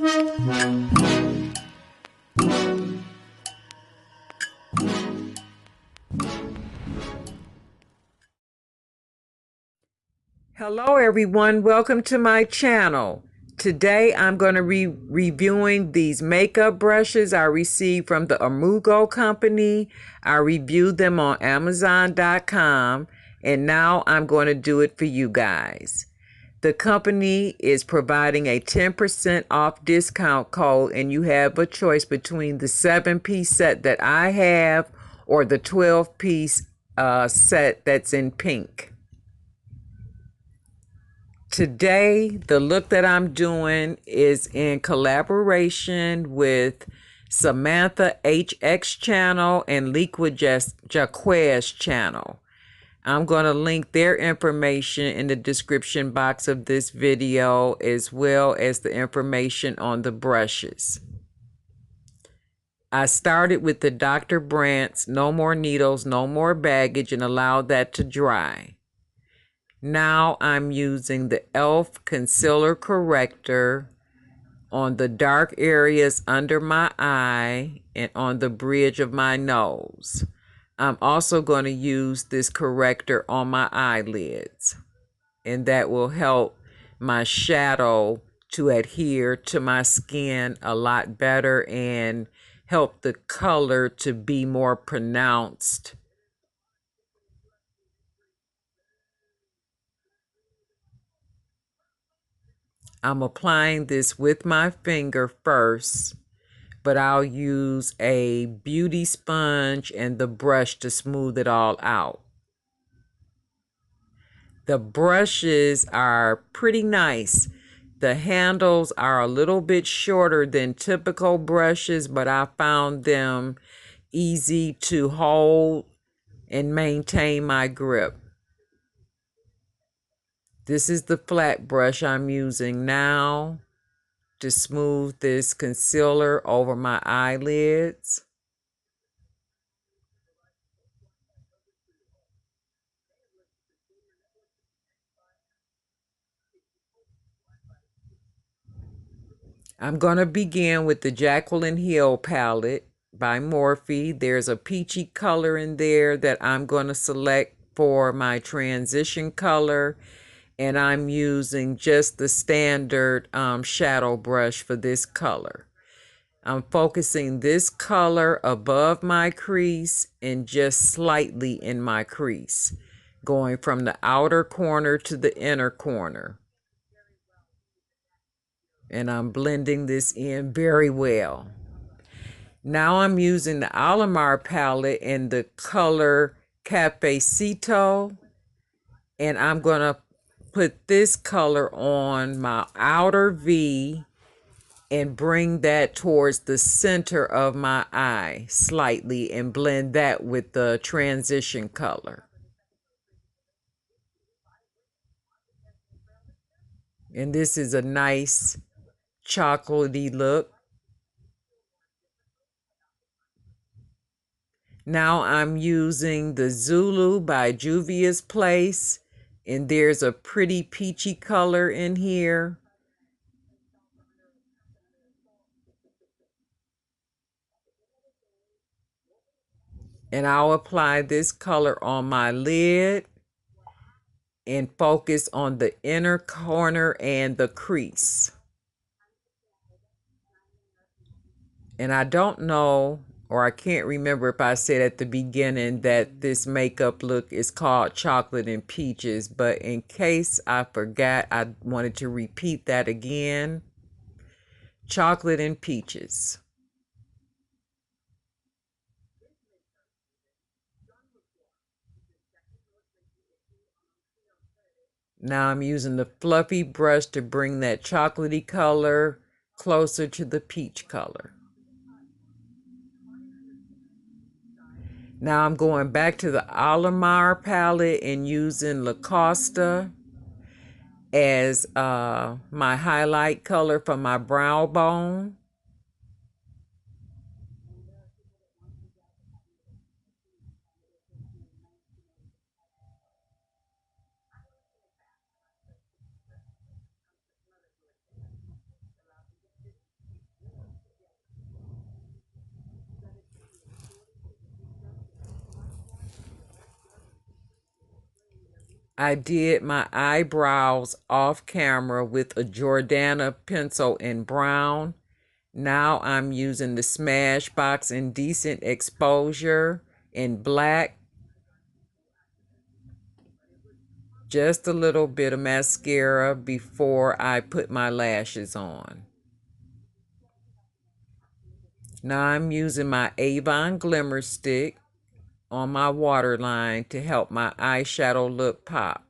Hello everyone, welcome to my channel. Today I'm going to be reviewing these makeup brushes I received from the Amugo company. I reviewed them on Amazon.com and now I'm going to do it for you guys. The company is providing a 10% off discount code and you have a choice between the 7-piece set that I have or the 12-piece set that's in pink. Today, the look that I'm doing is in collaboration with Samantha HX channel and Liquid Jacquez channel. I'm going to link their information in the description box of this video, as well as the information on the brushes. I started with the Dr. Brandt's No More Needles, No More Baggage and allowed that to dry. Now I'm using the e.l.f. Concealer Corrector on the dark areas under my eye and on the bridge of my nose. I'm also going to use this corrector on my eyelids, and that will help my shadow to adhere to my skin a lot better and help the color to be more pronounced. I'm applying this with my finger first, but I'll use a beauty sponge and the brush to smooth it all out. The brushes are pretty nice. The handles are a little bit shorter than typical brushes, but I found them easy to hold and maintain my grip. This is the flat brush I'm using now to smooth this concealer over my eyelids. I'm going to begin with the Jacqueline Hill palette by Morphe. There's a peachy color in there that I'm going to select for my transition color. And I'm using just the standard shadow brush for this color. I'm focusing this color above my crease and just slightly in my crease, going from the outer corner to the inner corner. And I'm blending this in very well. Now I'm using the Alamar palette in the color Cafecito, and I'm going to put this color on my outer V and bring that towards the center of my eye slightly and blend that with the transition color. And this is a nice chocolatey look. Now I'm using the Zulu by Juvia's Place, and there's a pretty peachy color in here. And I'll apply this color on my lid and focus on the inner corner and the crease. And I don't know, or I can't remember if I said at the beginning that this makeup look is called Chocolate and Peaches, but in case I forgot, I wanted to repeat that again. Chocolate and Peaches. Now I'm using the fluffy brush to bring that chocolatey color closer to the peach color. Now I'm going back to the Alamar palette and using La Costa as my highlight color for my brow bone. I did my eyebrows off camera with a Jordana pencil in brown. Now I'm using the Smashbox Indecent Exposure in black. Just a little bit of mascara before I put my lashes on. Now I'm using my Avon Glimmer Stick on my waterline to help my eyeshadow look pop.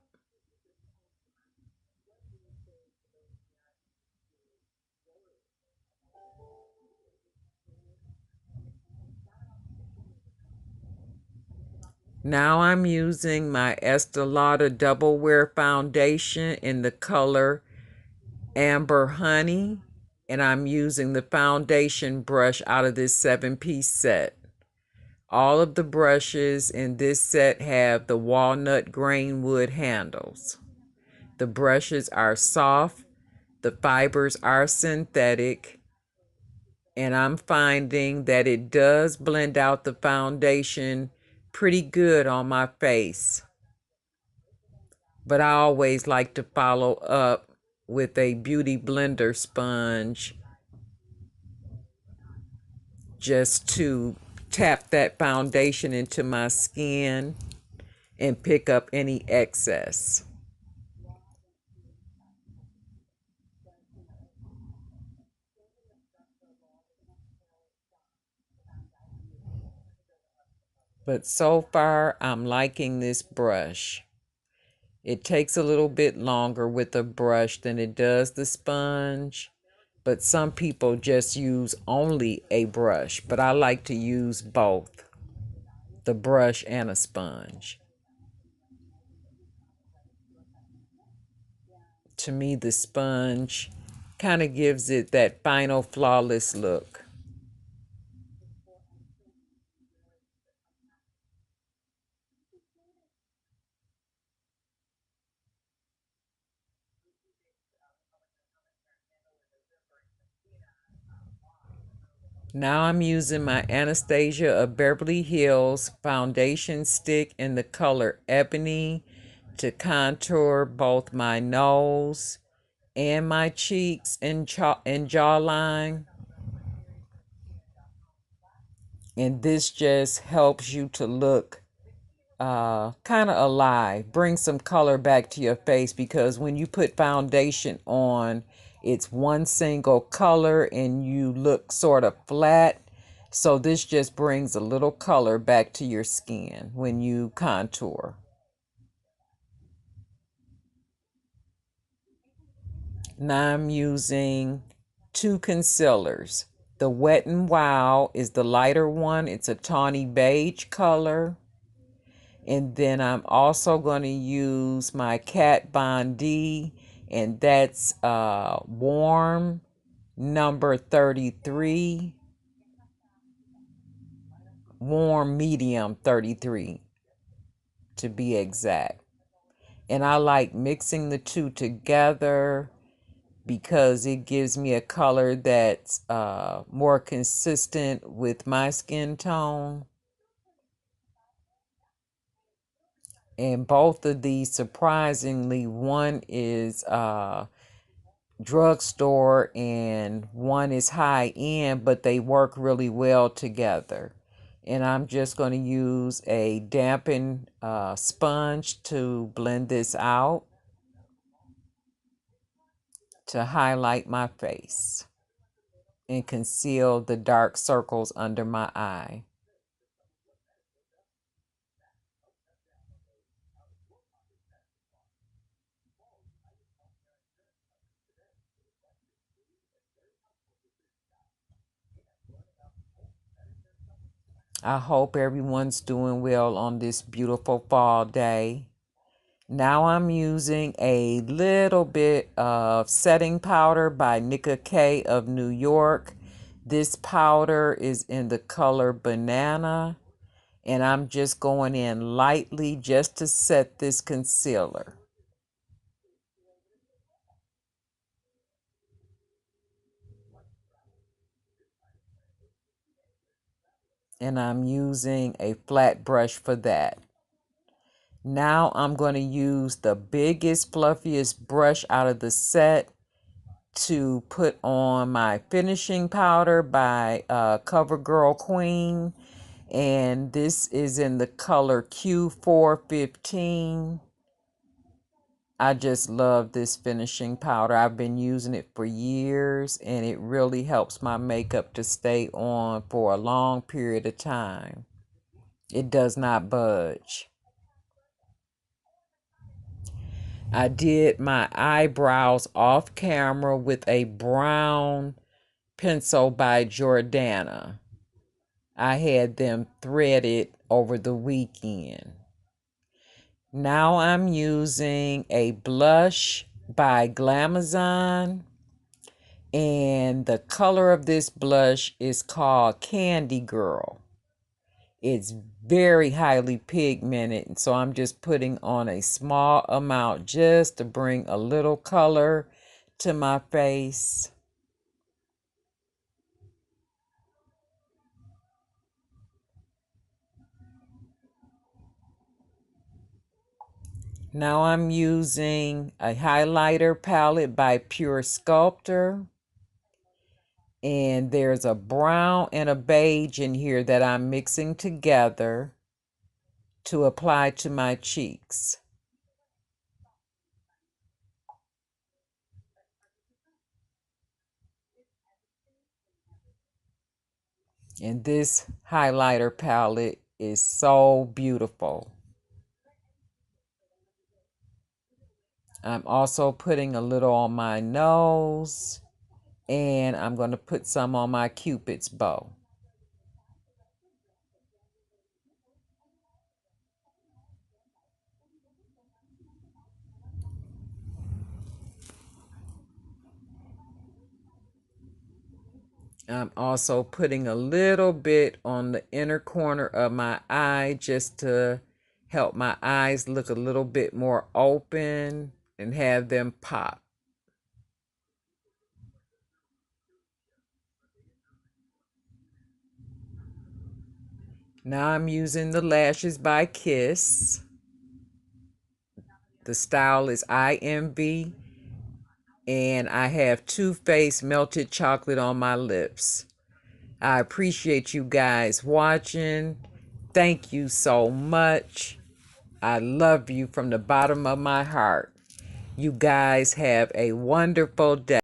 Now I'm using my Estee Lauder Double Wear Foundation in the color Amber Honey, and I'm using the foundation brush out of this 7-piece set. All of the brushes in this set have the walnut grain wood handles. The brushes are soft, the fibers are synthetic, and I'm finding that it does blend out the foundation pretty good on my face. But I always like to follow up with a beauty blender sponge just to tap that foundation into my skin and pick up any excess. But so far, I'm liking this brush. It takes a little bit longer with a brush than it does the sponge, but some people just use only a brush, but I like to use both, the brush and a sponge. To me, the sponge kind of gives it that final flawless look. Now I'm using my Anastasia of Beverly Hills foundation stick in the color Ebony to contour both my nose and my cheeks and jawline. And this just helps you to look kind of alive, bring some color back to your face, because when you put foundation on, it's one single color and you look sort of flat. So this just brings a little color back to your skin when you contour. Now I'm using two concealers. The Wet n Wild is the lighter one. It's a tawny beige color. And then I'm also going to use my Kat Von D, and that's warm number 33, warm medium 33 to be exact. And I like mixing the two together because it gives me a color that's more consistent with my skin tone. And both of these, surprisingly, one is drugstore and one is high end, but they work really well together. And I'm just going to use a dampened sponge to blend this out to highlight my face and conceal the dark circles under my eye. I hope everyone's doing well on this beautiful fall day. Now I'm using a little bit of setting powder by Nika K of New York. This powder is in the color Banana, and I'm just going in lightly just to set this concealer. And I'm using a flat brush for that. Now I'm going to use the biggest, fluffiest brush out of the set to put on my finishing powder by CoverGirl Queen. And this is in the color Q415. I just love this finishing powder. I've been using it for years, and it really helps my makeup to stay on for a long period of time. It does not budge. I did my eyebrows off camera with a brown pencil by Jordana. I had them threaded over the weekend. Now I'm using a blush by Glamazon, and the color of this blush is called Candy Girl. It's very highly pigmented, so I'm just putting on a small amount just to bring a little color to my face. Now I'm using a highlighter palette by Pure Sculptor. And there's a brown and a beige in here that I'm mixing together to apply to my cheeks. And this highlighter palette is so beautiful. I'm also putting a little on my nose, and I'm going to put some on my Cupid's bow. I'm also putting a little bit on the inner corner of my eye just to help my eyes look a little bit more open and have them pop. Now I'm using the lashes by Kiss. The style is IMV, and I have Too Faced melted chocolate on my lips. I appreciate you guys watching. Thank you so much. I love you from the bottom of my heart. You guys have a wonderful day.